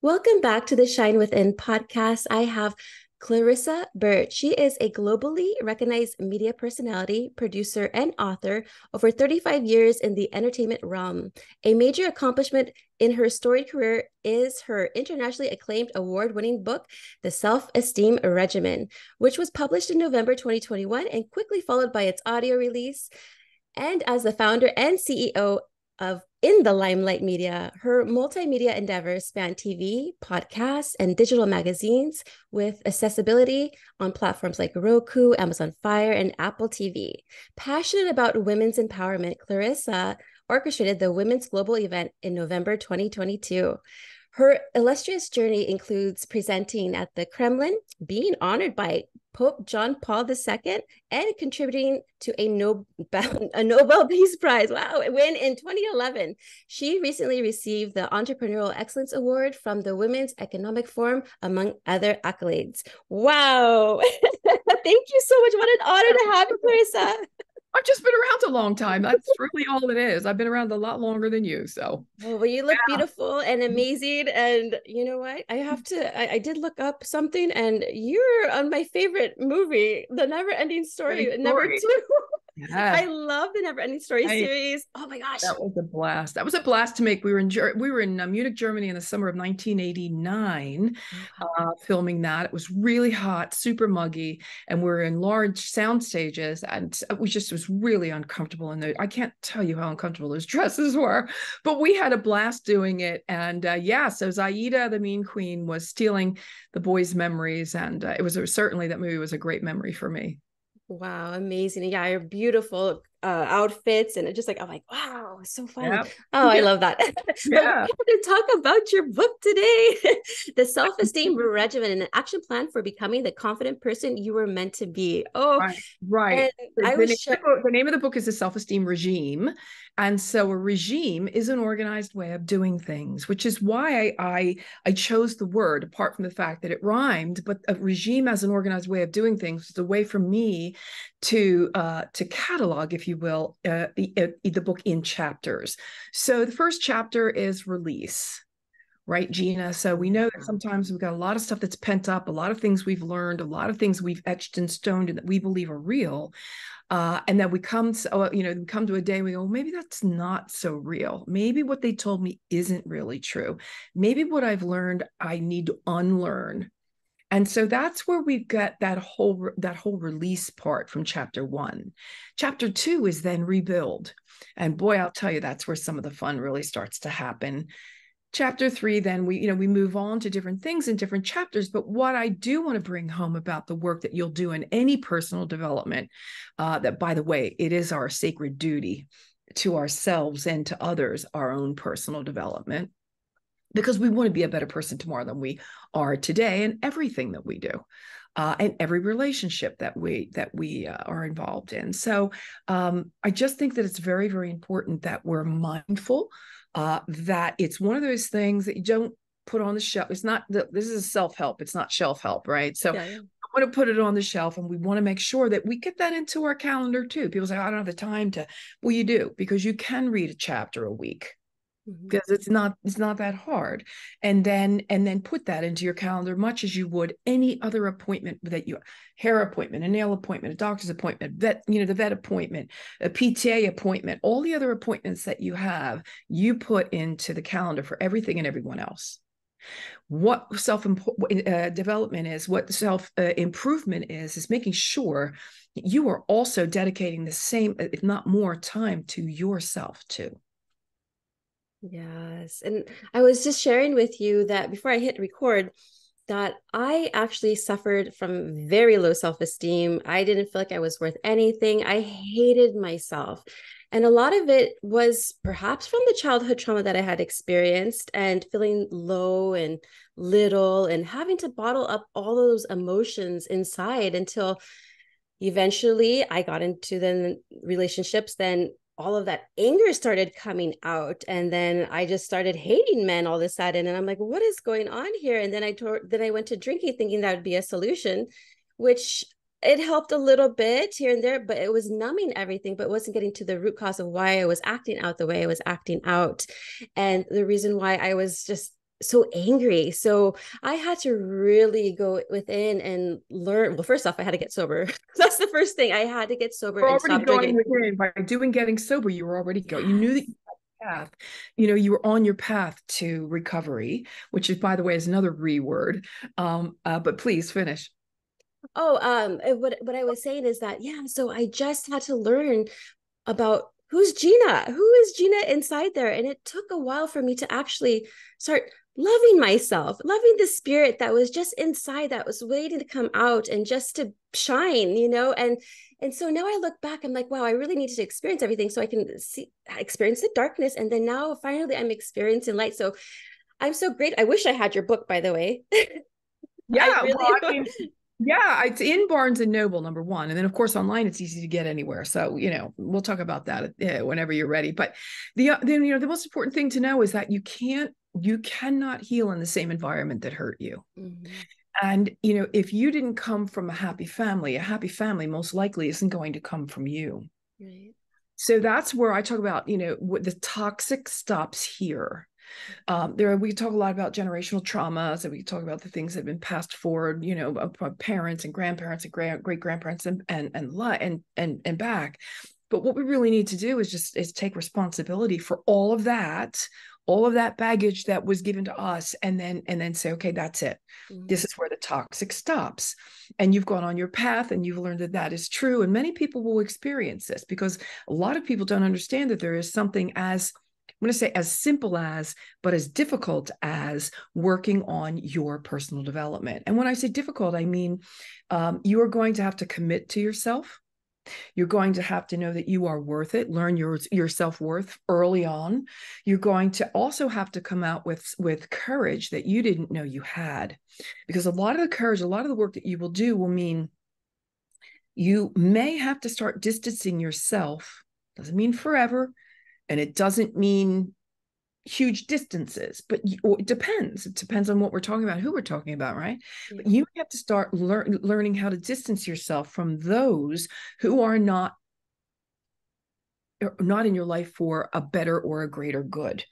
Welcome back to the Shine Within podcast. I have Clarissa Burt. She is a globally recognized media personality, producer, and author, over 35 years in the entertainment realm. A major accomplishment in her storied career is her internationally acclaimed award-winning book, The Self Esteem Regime, which was published in November 2021 and quickly followed by its audio release. And as the founder and CEO of In the Limelight Media, her multimedia endeavors span TV, podcasts, and digital magazines with accessibility on platforms like Roku, Amazon Fire, and Apple TV. Passionate about women's empowerment, Clarissa orchestrated the Women's Global event in November 2022. Her illustrious journey includes presenting at the Kremlin, being honored by Pope John Paul II, and contributing to a Nobel Peace Prize. Wow, win in 2011. She recently received the Entrepreneurial Excellence Award from the Women's Economic Forum, among other accolades. Wow. Thank you so much. What an honor to have you, Clarissa. I've just been around a long time. That's really all it is. I've been around a lot longer than you. So, Oh, well, you look yeah. beautiful and amazing. And you know what? I did look up something, and you're on my favorite movie, The NeverEnding Story, number Story. two. Yes. I love the NeverEnding Story Right. series. Oh my gosh. That was a blast. That was a blast to make. We were in Munich, Germany in the summer of 1989, Oh, wow. filming that. It was really hot, super muggy, and we're in large sound stages, and we just was really uncomfortable. And I can't tell you how uncomfortable those dresses were, but we had a blast doing it. And yeah, so Zaida, the Mean Queen, was stealing the boys' memories, and certainly that movie was a great memory for me. Wow, amazing. Yeah, your beautiful outfits, and it just like I'm like, wow, so fun. Yeah. Oh, I Yeah. love that. But we're Yeah. here to talk about your book today, The Self-Esteem Regimen, and an action plan for becoming the confident person you were meant to be. Oh, Right, right. and I The was name of the book, the name of the book is the Self Esteem Regime. And so a regime is an organized way of doing things, which is why I chose the word, apart from the fact that it rhymed. But a regime as an organized way of doing things is a way for me to catalog, if you will, the book in chapters. So the first chapter is release. Right, Gina? So we know that sometimes we've got a lot of stuff that's pent up, a lot of things we've learned, a lot of things we've etched in stone and that we believe are real. And then we come to a day and we go, well, maybe that's not so real. Maybe what they told me isn't really true. Maybe what I've learned, I need to unlearn. And so that's where we get that whole release part from chapter 1. Chapter 2 is then rebuild. And boy, I'll tell you, that's where some of the fun really starts to happen. Chapter 3, then we move on to different things in different chapters. But what I do want to bring home about the work that you'll do in any personal development, that, by the way, it is our sacred duty to ourselves and to others, our own personal development, because we want to be a better person tomorrow than we are today in everything that we do. And every relationship that we are involved in. So I just think that it's very, very important that we're mindful, that it's one of those things that you don't put on the shelf. It's not this is self-help. It's not shelf help, right? So yeah, yeah. I want to put it on the shelf, and we want to make sure that we get that into our calendar too. People say, I don't have the time to. Well, you do, because you can read a chapter a week, Mhm. because it's not that hard, and then put that into your calendar, much as you would any other appointment that you hair appointment, a nail appointment, a doctor's appointment, the vet appointment, a PTA appointment, all the other appointments that you have, you put into the calendar for everything and everyone else. What self development is, what self improvement is making sure you are also dedicating the same, if not more, time to yourself too. Yes. And I was just sharing with you that before I hit record, that I actually suffered from very low self-esteem. I didn't feel like I was worth anything. I hated myself. And a lot of it was perhaps from the childhood trauma that I had experienced, and feeling low and little and having to bottle up all those emotions inside until eventually I got into the relationships. Then all of that anger started coming out, and then I just started hating men all of a sudden, and I'm like, what is going on here? And then I went to drinking, thinking that would be a solution, which it helped a little bit here and there, but it was numbing everything, but wasn't getting to the root cause of why I was acting out the way I was acting out. And the reason why I was just so angry. So I had to really go within and learn. Well, first off, I had to get sober. That's the first thing. I had to get sober You're and already stop going drinking. within by doing getting sober. You were already going. You knew that Yes. you had a path. You were on your path to recovery, which is, by the way, is another re-word. But please finish. Oh, what I was saying is that, yeah, so I just had to learn about who is Gina inside there. And it took a while for me to actually start loving myself, loving the spirit that was just inside, that was waiting to come out and just to shine, and so now I look back, I'm like, wow, I really needed to experience everything so I can experience the darkness. And then now finally I'm experiencing light. So I'm so great. I wish I had your book, by the way. I Yeah, well, really I mean, yeah, it's in Barnes and Noble, number one, and then of course online it's easy to get anywhere. So we'll talk about that whenever you're ready. But the most important thing to know is that you cannot heal in the same environment that hurt you. Mhm. And if you didn't come from a happy family most likely isn't going to come from you. Right. So that's where I talk about what the toxic stops here. We talk a lot about generational traumas, and we talk about the things that have been passed forward, by parents and grandparents and great grandparents and back. But what we really need to do is take responsibility for all of that baggage that was given to us, and then say, okay, that's it. This Mhm. is where the toxic stops. And you've gone on your path and you've learned that that is true. And many people will experience this because a lot of people don't understand that there is something as I'm going to say as simple as, but as difficult as working on your personal development. And when I say difficult, I mean you are going to have to commit to yourself. You're going to have to know that you are worth it, learn your self-worth early on. You're going to also have to come out with courage that you didn't know you had. Because a lot of the courage, a lot of the work that you will do will mean you may have to start distancing yourself. Doesn't mean forever, and it doesn't mean huge distances, but it depends on what we're talking about, who we're talking about, right? Yeah. But you have to start learning how to distance yourself from those who are not in your life for a better or a greater good.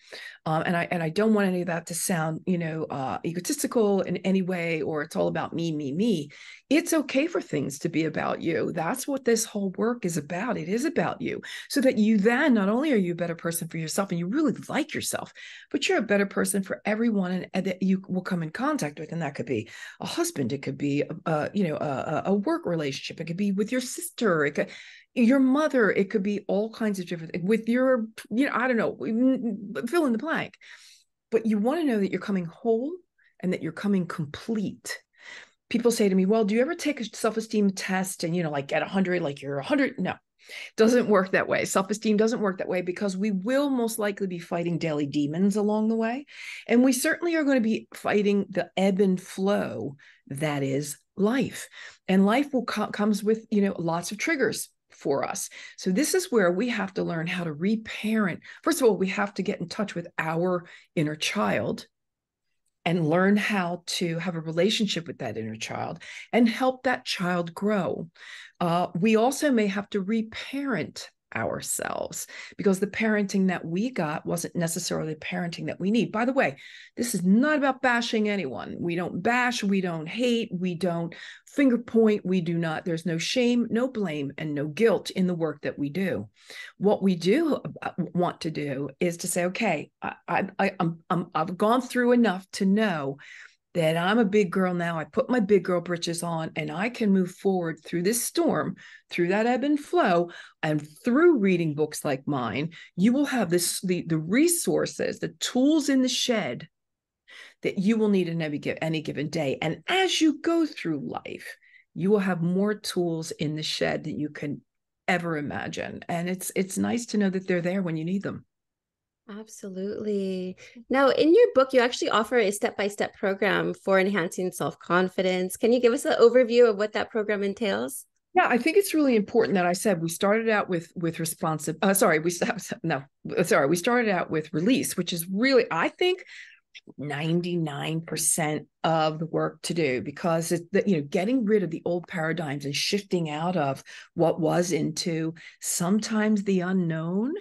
And I don't want any of that to sound, egotistical in any way, or it's all about me, me, me. It's okay for things to be about you. That's what this whole work is about. It is about you, so that you then, not only are you a better person for yourself and you really like yourself, but you're a better person for everyone that you will come in contact with. And that could be a husband, it could be, a work relationship, it could be with your sister, it could your mother, it could be all kinds of different with your, I don't know, fill in the blank. But you want to know that you're coming whole and that you're coming complete. People say to me, well, do you ever take a self-esteem test and, like at 100, like you're 100? No, doesn't work that way. Self-esteem doesn't work that way, because we will most likely be fighting daily demons along the way. And we certainly are going to be fighting the ebb and flow that is life. And life comes with, lots of triggers for us. So this is where we have to learn how to reparent. First of all, we have to get in touch with our inner child and learn how to have a relationship with that inner child and help that child grow. We also may have to reparent ourselves, because the parenting that we got wasn't necessarily the parenting that we need. By the way, this is not about bashing anyone. We don't bash, we don't hate, we don't finger point, there's no shame, no blame, and no guilt in the work that we do. What we do want to do is to say, okay, I've gone through enough to know that I'm a big girl now. I put my big girl britches on and I can move forward through this storm, through that ebb and flow. And through reading books like mine, you will have the resources, the tools in the shed that you will need in any given day. And as you go through life, you will have more tools in the shed than you can ever imagine. And it's nice to know that they're there when you need them. Absolutely. Now, in your book, you actually offer a step-by-step program for enhancing self-confidence. Can you give us an overview of what that program entails? Yeah, I think it's really important that I said we started out with responsive. We started out with release, which is really, I think, 99% of the work to do, because getting rid of the old paradigms and shifting out of what was into sometimes the unknown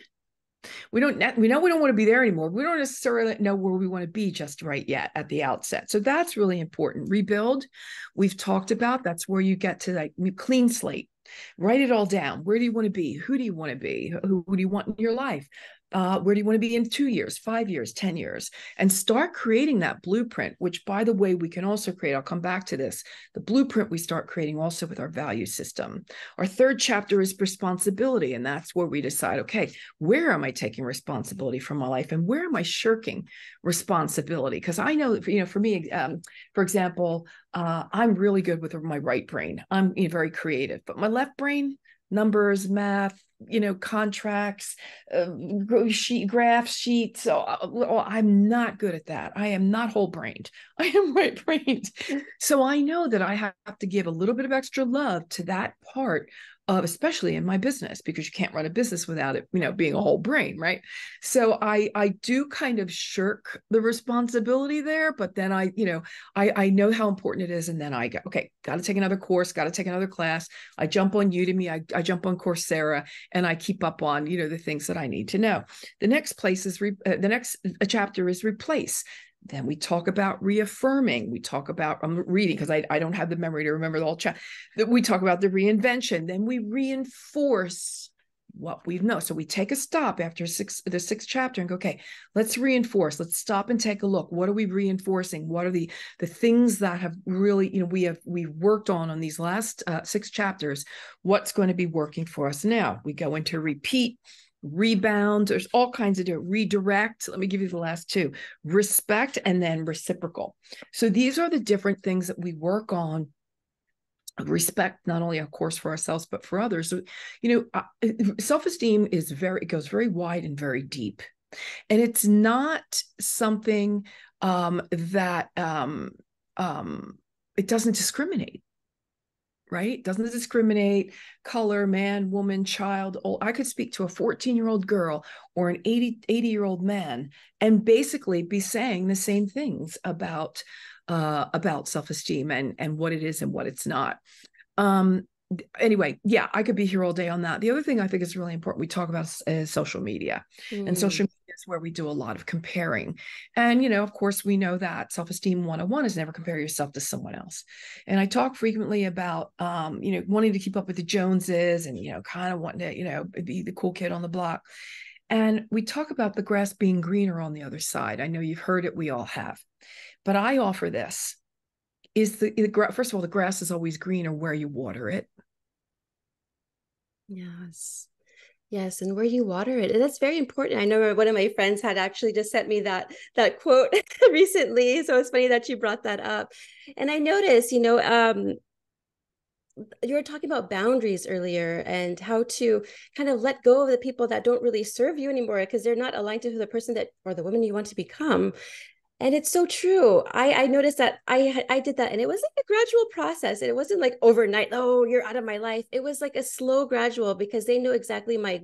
We know we don't want to be there anymore. We don't necessarily know where we want to be just right yet at the outset. So that's really important. Rebuild, we've talked about, that's where you get to like clean slate. Write it all down. Where do you want to be? Who do you want to be? Who do you want in your life? Where do you want to be in 2 years, 5 years, 10 years? And start creating that blueprint, which, by the way, we can also create. I'll come back to this. The blueprint we start creating also with our value system. Our third chapter is responsibility. And that's where we decide, okay, where am I taking responsibility for my life? And where am I shirking responsibility? Because I know, for me, for example, I'm really good with my right brain. I'm very creative, but my left brain, numbers, math, contracts, graphs, sheets. So I'm not good at that. I am not whole brained. I am right brained. So I know that I have to give a little bit of extra love to that part of, especially in my business, because you can't run a business without it, being a whole brain, right? So I do kind of shirk the responsibility there, but then I know how important it is. And then I go, okay, got to take another course, got to take another class. I jump on Udemy, I jump on Coursera, and I keep up on, the things that I need to know. The next place is, the next chapter is replace. Then we talk about reaffirming. We talk about, I'm reading because I don't have the memory to remember the whole chat. We talk about the reinvention. Then we reinforce what we know. So we take a stop after the sixth chapter and go, okay, let's reinforce. Let's stop and take a look. What are we reinforcing? What are the things that have really, we've worked on these last 6 chapters? What's going to be working for us now? We go into repeat, rebound. There's all kinds of redirect. Let me give you the last 2: respect and then reciprocal. So these are the different things that we work on. Respect, not only of course for ourselves, but for others. So, self-esteem it goes very wide and very deep. And it's not something that it doesn't discriminate. Right? Doesn't discriminate color, man, woman, child. I could speak to a 14-year-old girl or an 80-year-old man and basically be saying the same things about self-esteem and what it is and what it's not. Anyway, yeah, I could be here all day on that. The other thing I think is really important we talk about is social media. And social media is where we do a lot of comparing. And, of course, we know that self-esteem 101 is never compare yourself to someone else. And I talk frequently about, wanting to keep up with the Joneses and, kind of wanting to, be the cool kid on the block. And we talk about the grass being greener on the other side. I know you've heard it. We all have. But I offer this. First of all, the grass is always greener where you water it. Yes. Yes. And where you water it. And that's very important. I know one of my friends had actually just sent me that quote recently. So it's funny that you brought that up. And I noticed, you were talking about boundaries earlier and how to kind of let go of the people that don't really serve you anymore because they're not aligned to the person or the woman you want to become. And it's so true. I noticed that I did that, and it was like a gradual process. And it wasn't like overnight, oh, you're out of my life. It was like a slow gradual because they knew exactly my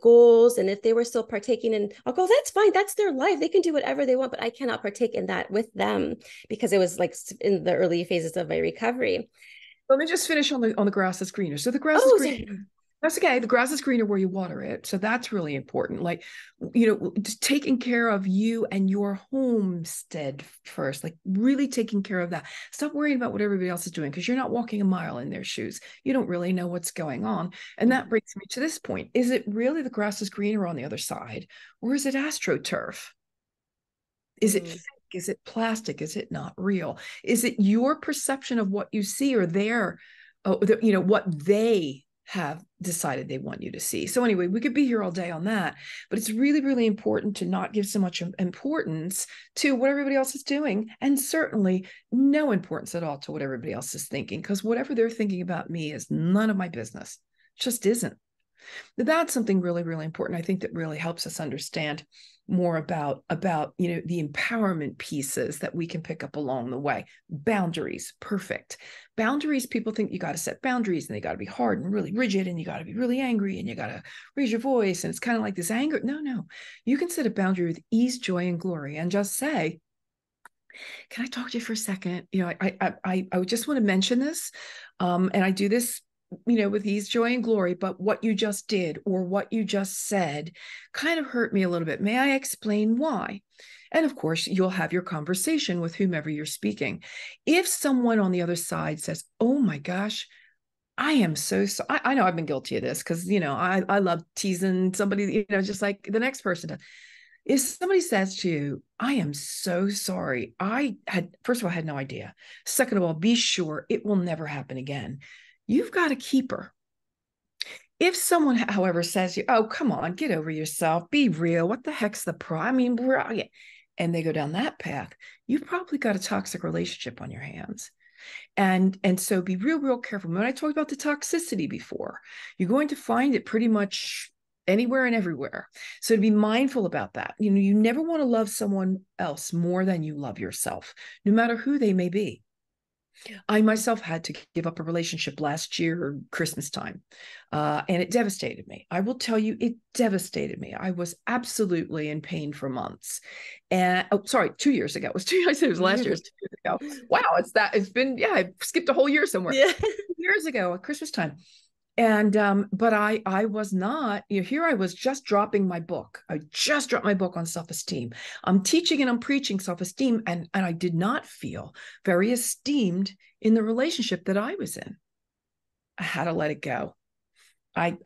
goals. And if they were still partaking in, I'll go, that's fine. That's their life. They can do whatever they want, but I cannot partake in that with them because it was like in the early phases of my recovery. Let me just finish on the grass that's greener. So the grass is greener. That's okay. The grass is greener where you water it. So that's really important. Like, just taking care of you and your homestead first, like really taking care of that. Stop worrying about what everybody else is doing because you're not walking a mile in their shoes. You don't really know what's going on. And that brings me to this point. Is it really the grass is greener on the other side? Or is it AstroTurf? Is it fake? Is it plastic? Is it not real? Is it your perception of what you see or what they have decided they want you to see? So anyway, we could be here all day on that, but it's really, really important to not give so much importance to what everybody else is doing, and certainly no importance at all to what everybody else is thinking, because whatever they're thinking about me is none of my business. It just isn't. That's something really, really important. I think that really helps us understand more about the empowerment pieces that we can pick up along the way. Boundaries, perfect. Boundaries, people think you got to set boundaries and they got to be hard and really rigid and you got to be really angry and you got to raise your voice and it's kind of like this anger. No, you can set a boundary with ease, joy, and glory and just say, can I talk to you for a second? I just want to mention this, and I do this with ease, joy, and glory, but what you just did or what you just said kind of hurt me a little bit. May I explain why? And of course, you'll have your conversation with whomever you're speaking. If someone on the other side says, oh my gosh, I am so sorry. I know I've been guilty of this because, I love teasing somebody, just like the next person does. If somebody says to you, I am so sorry. First of all, I had no idea. Second of all, be sure it will never happen again. You've got a keeper. If someone, however, says to you, oh, come on, get over yourself, be real. What the heck's the problem? And they go down that path, you've probably got a toxic relationship on your hands. And so be real careful. When I talked about the toxicity before, you're going to find it pretty much anywhere and everywhere. So to be mindful about that. You never want to love someone else more than you love yourself, no matter who they may be. I myself had to give up a relationship last year, Christmas time, and it devastated me. I will tell you, it devastated me. I was absolutely in pain for months. And 2 years ago. It was 2 years. I said it was last year. It was 2 years ago. Wow, it's been, I skipped a whole year somewhere. Yeah. 2 years ago at Christmas time. And but I was not, here I was just dropping my book. I just dropped my book on self-esteem. I'm teaching and I'm preaching self-esteem, and I did not feel very esteemed in the relationship that I was in. I had to let it go. I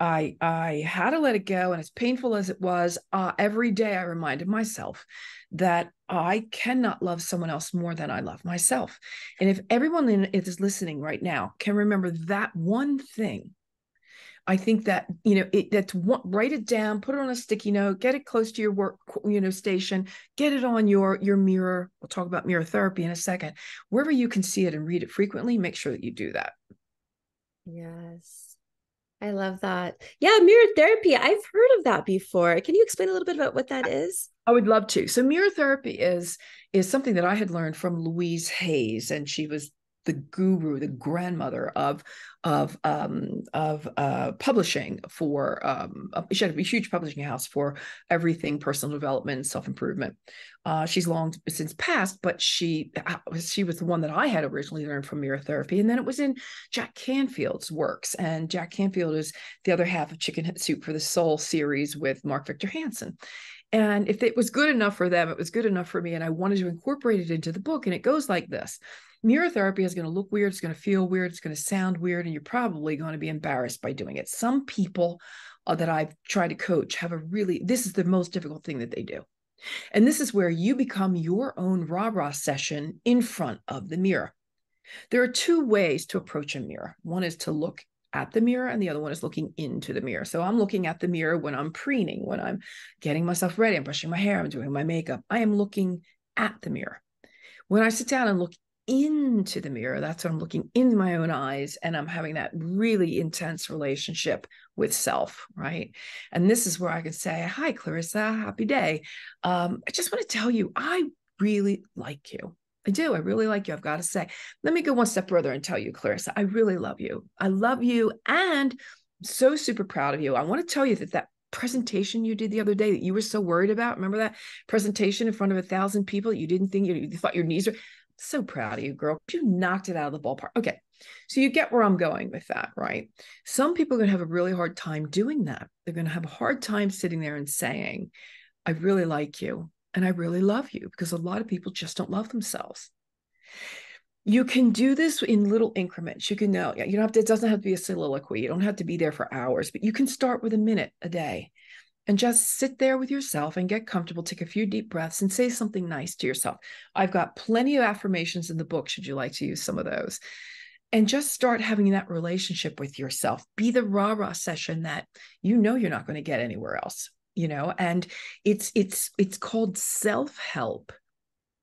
had to let it go. And as painful as it was, every day I reminded myself that I cannot love someone else more than I love myself. And if everyone is listening right now can remember that one thing, I think that, write it down, put it on a sticky note, get it close to your work, station, get it on your mirror. We'll talk about mirror therapy in a second. Wherever you can see it and read it frequently, make sure that you do that. Yes. I love that. Yeah, mirror therapy. I've heard of that before. Can you explain a little bit about what that is? I would love to. So mirror therapy is something that I had learned from Louise Hayes, and she was the guru, the grandmother of publishing for. She had a huge publishing house for everything personal development, self-improvement. She's long since passed, but she was the one that I had originally learned from mirror therapy, and then it was in Jack Canfield's works. And Jack Canfield is the other half of Chicken Soup for the Soul series with Mark Victor Hansen. And if it was good enough for them, it was good enough for me. And I wanted to incorporate it into the book. And it goes like this. Mirror therapy is going to look weird. It's going to feel weird. It's going to sound weird. And you're probably going to be embarrassed by doing it. Some people that I've tried to coach this is the most difficult thing that they do. And this is where you become your own rah-rah session in front of the mirror. There are two ways to approach a mirror. One is to look at the mirror, and the other one is looking into the mirror. So I'm looking at the mirror when I'm preening, when I'm getting myself ready, I'm brushing my hair, I'm doing my makeup. I am looking at the mirror. When I sit down and look into the mirror, that's when I'm looking into my own eyes, and I'm having that really intense relationship with self, right? And this is where I can say, hi, Clarissa, happy day. I just want to tell you, I really like you. I do. I really like you. I've got to say, let me go one step further and tell you, Clarissa, I really love you. I love you. And I'm so super proud of you. I want to tell you that presentation you did the other day that you were so worried about. Remember that presentation in front of 1,000 people? You didn't think you thought your knees were so proud of you, girl. You knocked it out of the ballpark. Okay. So you get where I'm going with that, right? Some people are going to have a really hard time doing that. They're going to have a hard time sitting there and saying, I really like you. And I really love you, because a lot of people just don't love themselves. You can do this in little increments. You don't have to, it doesn't have to be a soliloquy. You don't have to be there for hours, but you can start with a minute a day and just sit there with yourself and get comfortable. Take a few deep breaths and say something nice to yourself. I've got plenty of affirmations in the book, should you like to use some of those. And just start having that relationship with yourself. Be the rah-rah session that you're not going to get anywhere else. And it's called self-help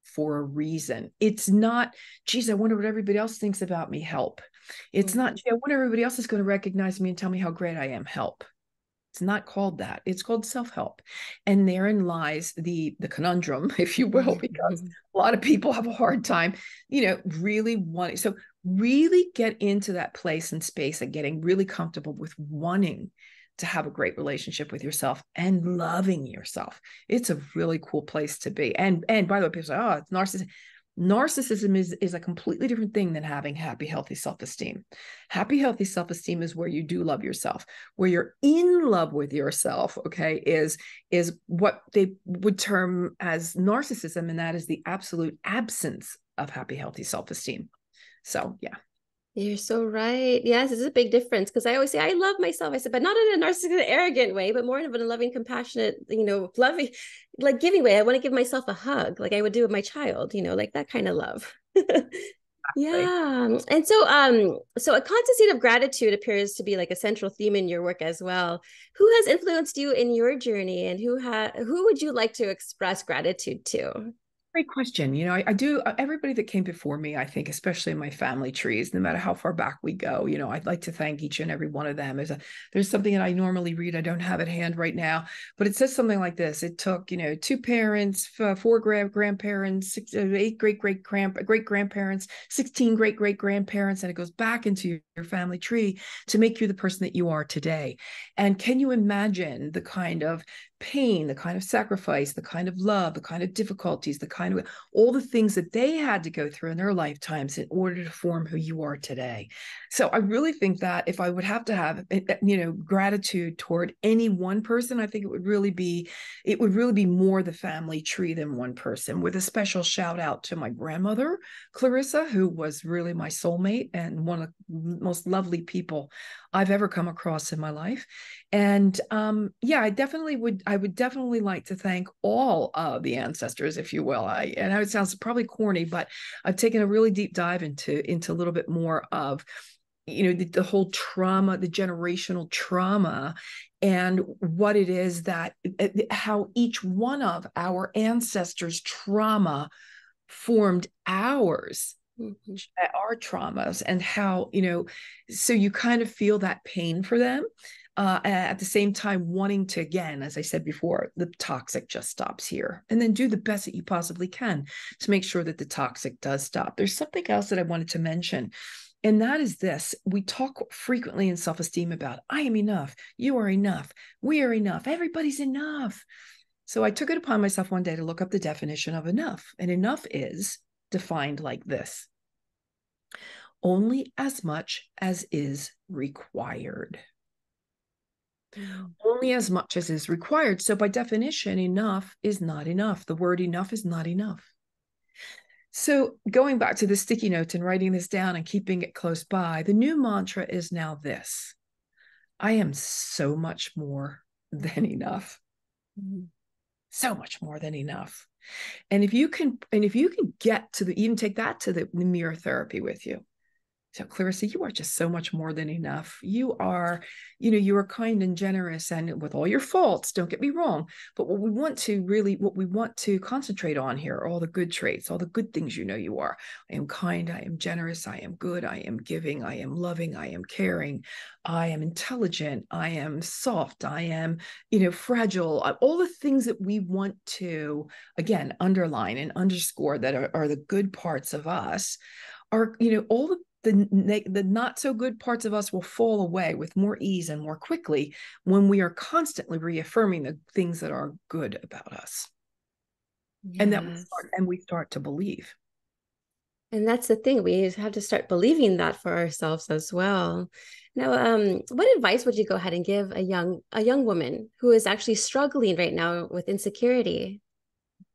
for a reason. It's not, geez, I wonder what everybody else thinks about me, help. It's not, I wonder everybody else is going to recognize me and tell me how great I am, help. It's not called that. It's called self-help. And therein lies the conundrum, if you will, because a lot of people have a hard time, really wanting. So really get into that place and space and getting really comfortable with wanting to have a great relationship with yourself and loving yourself. It's a really cool place to be. And by the way, people say, oh, it's narcissistic. Narcissism is a completely different thing than having happy, healthy self-esteem. Happy, healthy self-esteem is where you do love yourself, where you're in love with yourself, okay, is what they would term as narcissism, and that is the absolute absence of happy, healthy self-esteem. So, yeah. You're so right. Yes, it's a big difference because I always say I love myself. I said, but not in a narcissistic, arrogant way, but more of a loving, compassionate, loving, like giving way. I want to give myself a hug, like I would do with my child, like that kind of love. Right. Yeah. And so a constant state of gratitude appears to be like a central theme in your work as well. Who has influenced you in your journey, and who would you like to express gratitude to? Great question. I do, everybody that came before me, I think, especially in my family trees, no matter how far back we go, I'd like to thank each and every one of them. There's something that I normally read. I don't have at hand right now, but it says something like this. It took, two parents, four grandparents, eight great-grandparents, 16 great-great-grandparents, and it goes back into your family tree to make you the person that you are today. And can you imagine the kind of pain, the kind of sacrifice, the kind of love, the kind of difficulties, the kind of all the things that they had to go through in their lifetimes in order to form who you are today. So I really think that if I would have to have, gratitude toward any one person, I think it would really be more the family tree than one person, with a special shout out to my grandmother, Clarissa, who was really my soulmate and one of the most lovely people I've ever come across in my life. And yeah, I would definitely like to thank all of the ancestors, if you will. I know it sounds probably corny, but I've taken a really deep dive into a little bit more of, the whole trauma, the generational trauma, and what it is that how each one of our ancestors' trauma formed ours. Mm-hmm. Our traumas, and how, so you kind of feel that pain for them. At the same time, wanting to, again, as I said before, the toxic just stops here, and then do the best that you possibly can to make sure that the toxic does stop. There's something else that I wanted to mention, and that is this. We talk frequently in self-esteem about, I am enough, you are enough, we are enough, everybody's enough. So I took it upon myself one day to look up the definition of enough, and enough is defined like this: only as much as is required. Only as much as is required. So by definition, enough is not enough. The word enough is not enough. So going back to the sticky notes and writing this down and keeping it close by, the new mantra is now this: I am so much more than enough. Mm-hmm. So much more than enough. And if you can get to even take that to the mirror therapy with you. So Clarissa, you are just so much more than enough. You are, you are kind and generous, and with all your faults, don't get me wrong. But what we want to concentrate on here are all the good traits, all the good things you are. I am kind, I am generous, I am good, I am giving, I am loving, I am caring, I am intelligent, I am soft, I am, fragile. All the things that we want to, again, underline and underscore that are the good parts of us are, all the not so good parts of us will fall away with more ease and more quickly when we are constantly reaffirming the things that are good about us. Yes. And we start to believe. And that's the thing, we have to start believing that for ourselves as well. Now, what advice would you go ahead and give a young woman who is actually struggling right now with insecurity?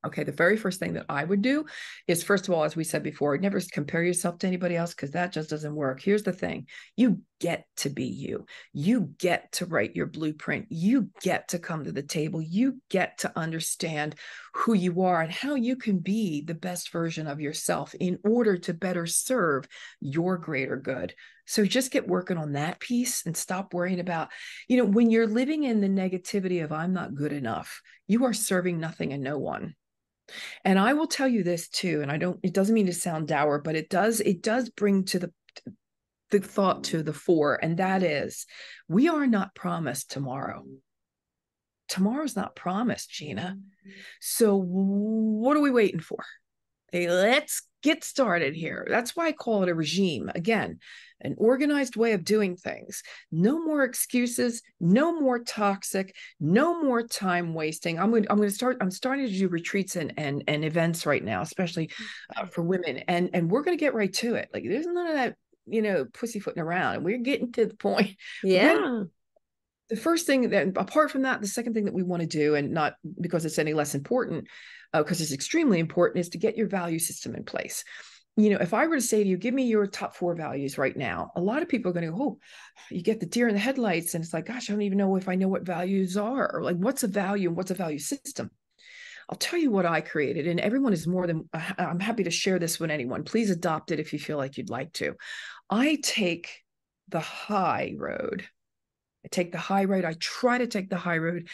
Okay, the very first thing that I would do is, first of all, as we said before, never compare yourself to anybody else, because that just doesn't work. Here's the thing: you get to be you. You get to write your blueprint. You get to come to the table. You get to understand who you are and how you can be the best version of yourself in order to better serve your greater good. So just get working on that piece and stop worrying about, when you're living in the negativity of I'm not good enough, you are serving nothing and no one. And I will tell you this too, and it doesn't mean to sound dour, but it does bring to the thought to the fore, and that is, we are not promised tomorrow. Tomorrow's not promised, Gina. So what are we waiting for? Hey, let's get started here. That's why I call it a regime. Again, an organized way of doing things. No more excuses, no more toxic, no more time wasting. I'm starting to do retreats and events right now, especially for women. And we're going to get right to it. Like there's none of that, pussyfooting around. And we're getting to the point. Yeah. The first thing that, apart from that, the second thing that we want to do, and not because it's any less important, because it's extremely important, is to get your value system in place. If I were to say to you, give me your top 4 values right now, a lot of people are going to go, oh, you get the deer in the headlights. And it's like, gosh, I don't even know if I know what values are, or like what's a value and what's a value system. I'll tell you what I created, and everyone is more than, I'm happy to share this with anyone. Please adopt it if you feel like you'd like to. I take the high road. I take the high road. I try to take the high road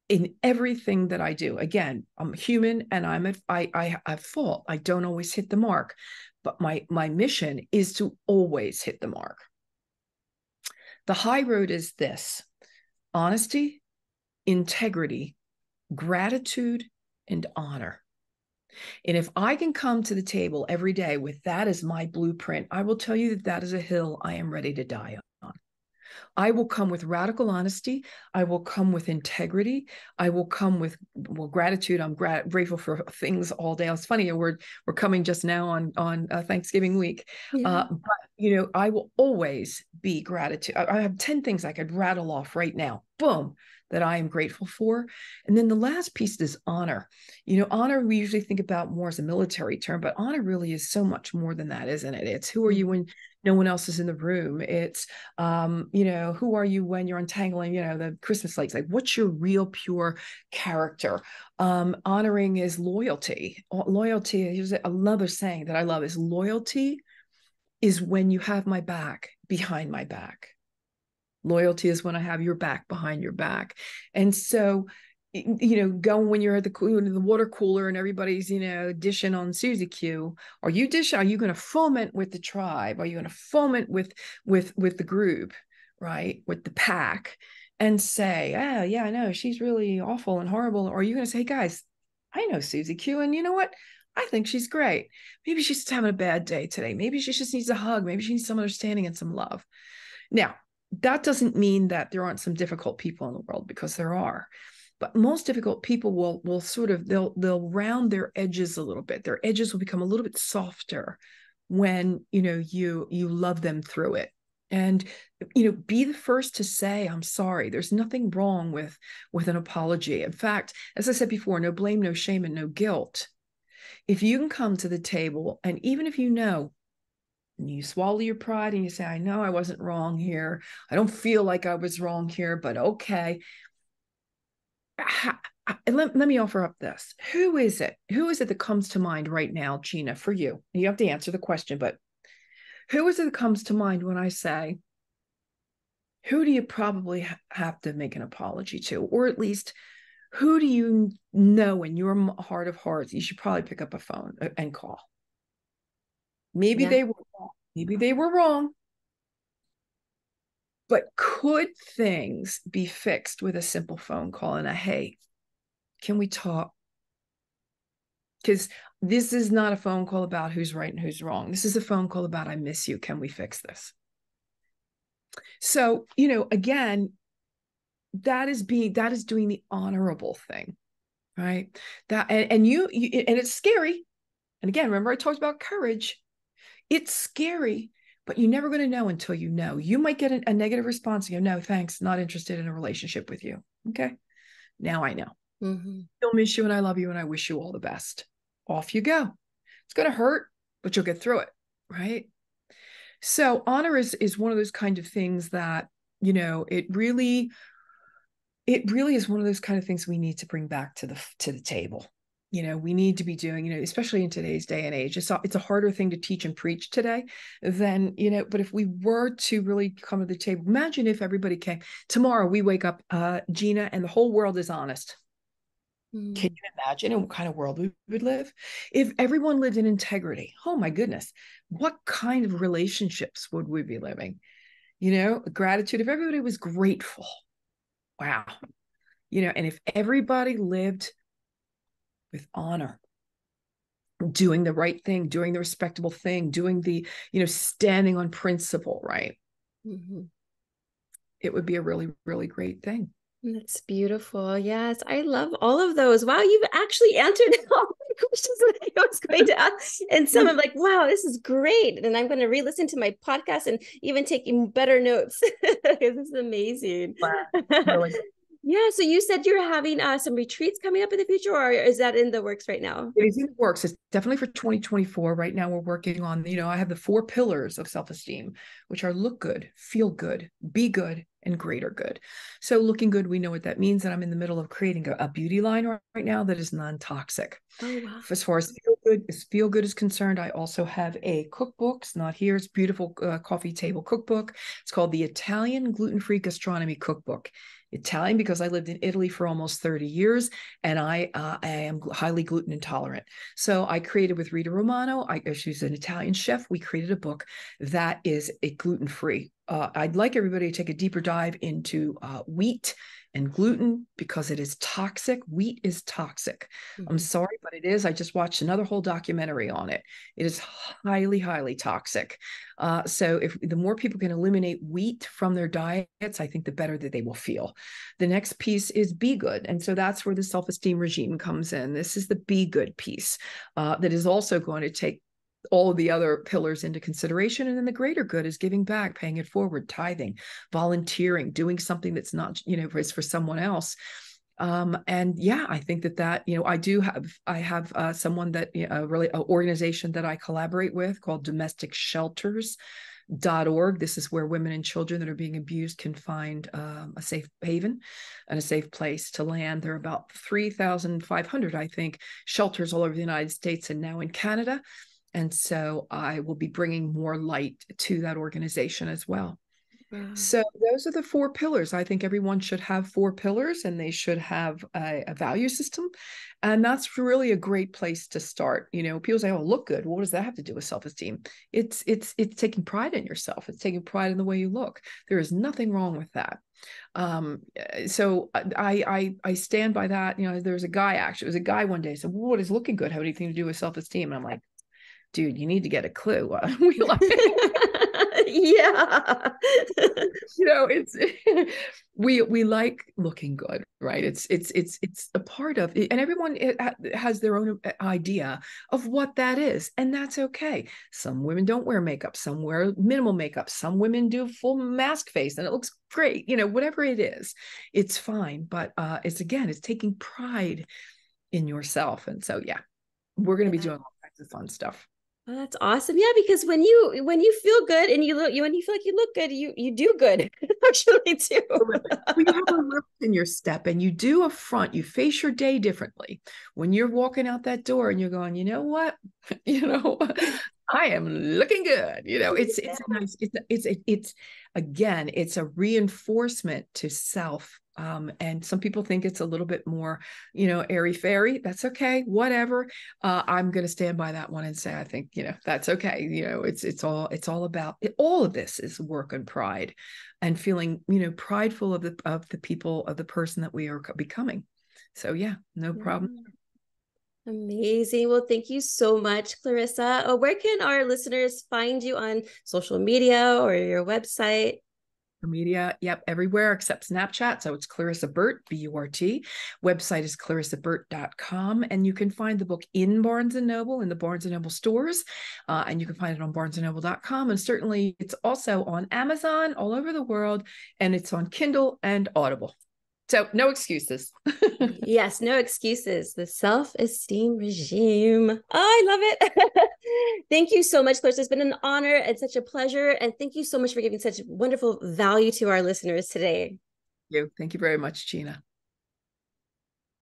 in everything that I do. Again, I'm human and I have fault. I don't always hit the mark, but my mission is to always hit the mark. The high road is this: honesty, integrity, gratitude, and honor. And if I can come to the table every day with that as my blueprint, I will tell you that that is a hill I am ready to die on. I will come with radical honesty. I will come with integrity. I will come with gratitude. I'm grateful for things all day. It's funny, we're coming just now on Thanksgiving week. Yeah. But I will always be gratitude. I have 10 things I could rattle off right now. Boom. That I am grateful for. And then the last piece is honor. Honor, we usually think about more as a military term, but honor really is so much more than that, isn't it? It's who are you when no one else is in the room? It's, who are you when you're untangling, the Christmas lights? Like, what's your real pure character? Honoring is loyalty. Loyalty, here's another saying that I love, is loyalty is when you have my back behind my back. Loyalty is when I have your back behind your back. And so, going when you're at the water cooler and everybody's, dishing on Susie Q, are you going to foment with the tribe? Are you going to foment with the group, right? With the pack, and say, oh yeah, I know she's really awful and horrible. Or are you going to say, guys, I know Susie Q, and you know what? I think she's great. Maybe she's just having a bad day today. Maybe she just needs a hug. Maybe she needs some understanding and some love. Now, that doesn't mean that there aren't some difficult people in the world, because there are. But most difficult people will sort of, they'll round their edges a little bit. Their edges will become a little bit softer when, you love them through it. And, be the first to say, I'm sorry. There's nothing wrong with an apology. In fact, as I said before, no blame, no shame, and no guilt. If you can come to the table, and even if you swallow your pride and you say, I know I wasn't wrong here. I don't feel like I was wrong here, but okay. Let me offer up this. Who is it? Who is it that comes to mind right now, Gina, for you? You have to answer the question, but who is it that comes to mind when I say, who do you probably have to make an apology to? Or at least, who do you know in your heart of hearts you should probably pick up a phone and call? Maybe they were wrong. Maybe they were wrong. But could things be fixed with a simple phone call and a, hey, can we talk? Because this is not a phone call about who's right and who's wrong. This is a phone call about, I miss you. Can we fix this? So, again, that is doing the honorable thing, right? And it's scary. And again, remember I talked about courage. It's scary, but you're never going to know until you know. You might get a negative response and go, no, thanks, not interested in a relationship with you. Okay, now I know. I'll miss you and I love you and I wish you all the best. Off you go. It's going to hurt, but you'll get through it, right? So honor is one of those kind of things that, it really is one of those kind of things we need to bring back to the table. We need to be doing, especially in today's day and age. It's a harder thing to teach and preach today than, but if we were to really come to the table, imagine if everybody came tomorrow, we wake up, Gina, and the whole world is honest. Can you imagine in what kind of world we would live? If everyone lived in integrity, oh my goodness, what kind of relationships would we be living? Gratitude, if everybody was grateful. Wow. And if everybody lived with honor, doing the right thing, doing the respectable thing, doing the, standing on principle, right? Mm-hmm. It would be a really, really great thing. That's beautiful. Yes, I love all of those. Wow, you've actually answered all the questions that I was going to ask. And some I'm like, wow, this is great. And I'm going to re-listen to my podcast and even take better notes. This is amazing. Wow. Really. Yeah. So you said you're having some retreats coming up in the future, or is that in the works right now? It is in the works. It's definitely for 2024. Right now, we're working on, I have the 4 pillars of self-esteem, which are look good, feel good, be good, and greater good. So looking good, we know what that means. And I'm in the middle of creating a beauty line right now that is non-toxic. Oh, wow. As far as feel good is concerned, I also have a cookbook. It's not here. It's a beautiful coffee table cookbook. It's called the Italian Gluten-Free Gastronomy Cookbook. Italian because I lived in Italy for almost 30 years, and I am highly gluten intolerant. So I created with Rita Romano. She's an Italian chef. We created a book that is gluten-free. I'd like everybody to take a deeper dive into wheat and gluten because it is toxic. Wheat is toxic. I'm sorry, but it is. I just watched another whole documentary on it. It is highly, highly toxic. So if the more people can eliminate wheat from their diets, I think the better that they will feel. The next piece is be good. And so that's where the self-esteem regime comes in. This is the be good piece that is also going to take all of the other pillars into consideration. And then the greater good is giving back, paying it forward, tithing, volunteering, doing something that's not, is for someone else. And yeah, I think that, I have someone that, really an organization that I collaborate with called domesticshelters.org. This is where women and children that are being abused can find a safe haven and a safe place to land. There are about 3,500, I think, shelters all over the United States and now in Canada. And so I will be bringing more light to that organization as well. Wow. So those are the 4 pillars. I think everyone should have 4 pillars, and they should have a value system. And that's really a great place to start. People say, oh, look good. Well, what does that have to do with self-esteem? It's taking pride in yourself. It's taking pride in the way you look. There is nothing wrong with that. So I stand by that. There's a guy, actually, it was a guy one day said, well, what does looking good have anything to do with self-esteem? And I'm like, dude, you need to get a clue. Yeah. It's we like looking good, right? It's a part of it, and everyone has their own idea of what that is, and that's okay. Some women don't wear makeup, some wear minimal makeup, some women do full mask face and it looks great. Whatever it is, it's fine. But it's taking pride in yourself. And so yeah, we're going to be doing all kinds of fun stuff. Oh, that's awesome. Yeah, because when you feel good and when you feel like you look good, you do good actually too. When you have a lift in your step and you do a front, you face your day differently. When you're walking out that door and you're going, you know what, I am looking good. It's a nice. It's again, it's a reinforcement to self. And some people think it's a little bit more, airy fairy. That's okay. Whatever. I'm going to stand by that one and say, I think, that's okay. It's all about it. All of this is work and pride and feeling, prideful of the people, of the person that we are becoming. So yeah, no problem. Amazing. Well, thank you so much, Clarissa. Where can our listeners find you on social media or your website? Media, yep, everywhere except Snapchat. So it's Clarissa Burt, B-U-R-T. Website is clarissaburt.com. And you can find the book in Barnes & Noble, in the Barnes & Noble stores. And you can find it on barnesandnoble.com. And certainly it's also on Amazon all over the world. And it's on Kindle and Audible. So no excuses. Yes, no excuses. The self-esteem regime. Oh, I love it. Thank you so much, Clarissa. It's been an honor and such a pleasure. And thank you so much for giving such wonderful value to our listeners today. Thank you very much, Gina.